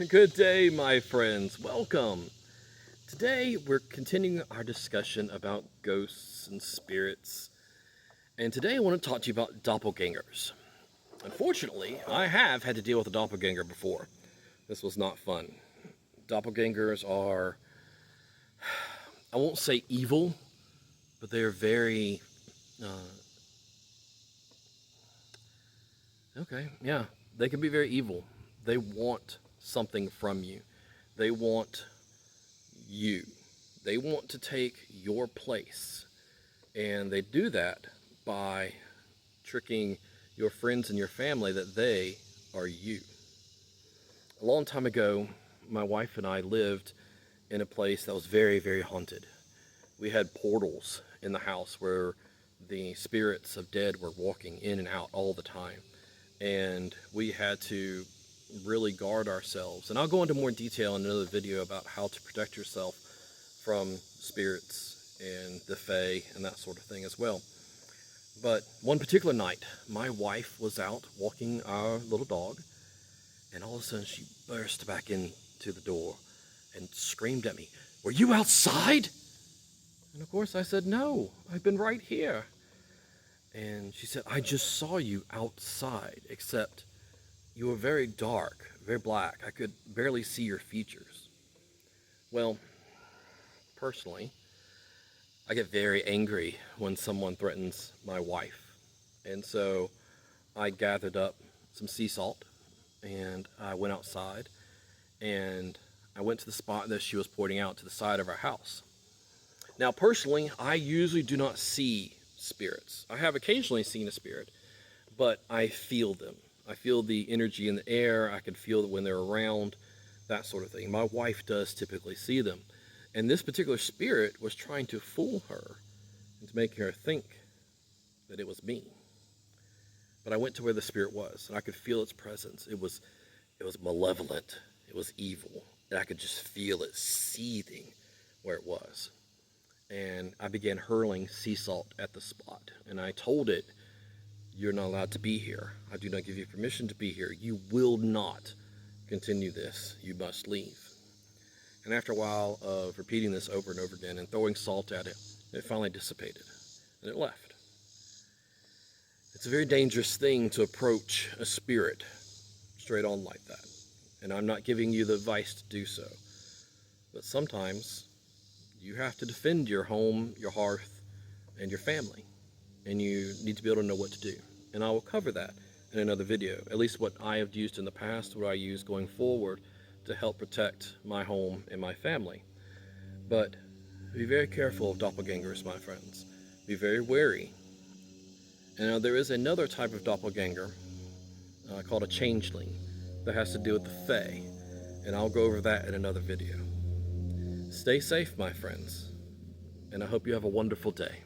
Good day, my friends. Welcome. Today, we're continuing our discussion about ghosts and spirits. And today, I want to talk to you about doppelgangers. Unfortunately, I have had to deal with a doppelganger before. This was not fun. Doppelgangers are, I won't say evil, but they're very, they can be very evil. They want something from you. They want you. They want to take your place. And they do that by tricking your friends and your family that they are you. A long time ago, my wife and I lived in a place that was very, very haunted. We had portals in the house where the spirits of dead were walking in and out all the time. And we had to really guard ourselves. And I'll go into more detail in another video about how to protect yourself from spirits and the fae and that sort of thing as well. But one particular night, my wife was out walking our little dog, and all of a sudden she burst back into the door and screamed at me, "Were you outside?" And of course I said, "No, I've been right here." And she said, "I just saw you outside, except you were very dark, very black. I could barely see your features." Well, personally, I get very angry when someone threatens my wife. And so I gathered up some sea salt and I went outside and I went to the spot that she was pointing out to the side of our house. Now, personally, I usually do not see spirits. I have occasionally seen a spirit, but I feel them. I feel the energy in the air. I can feel it when they're around, that sort of thing. My wife does typically see them. And this particular spirit was trying to fool her and to make her think that it was me. But I went to where the spirit was, and I could feel its presence. It was malevolent. It was evil. And I could just feel it seething where it was. And I began hurling sea salt at the spot. And I told it, "You're not allowed to be here. I do not give you permission to be here. You will not continue this. You must leave." And after a while of repeating this over and over again and throwing salt at it, it finally dissipated and it left. It's a very dangerous thing to approach a spirit straight on like that. And I'm not giving you the advice to do so. But sometimes you have to defend your home, your hearth, and your family. And you need to be able to know what to do. And I will cover that in another video, at least what I have used in the past, what I use going forward to help protect my home and my family. But be very careful of doppelgangers, my friends. Be very wary. And now there is another type of doppelganger called a changeling that has to do with the fae, and I'll go over that in another video. Stay safe, my friends, and I hope you have a wonderful day.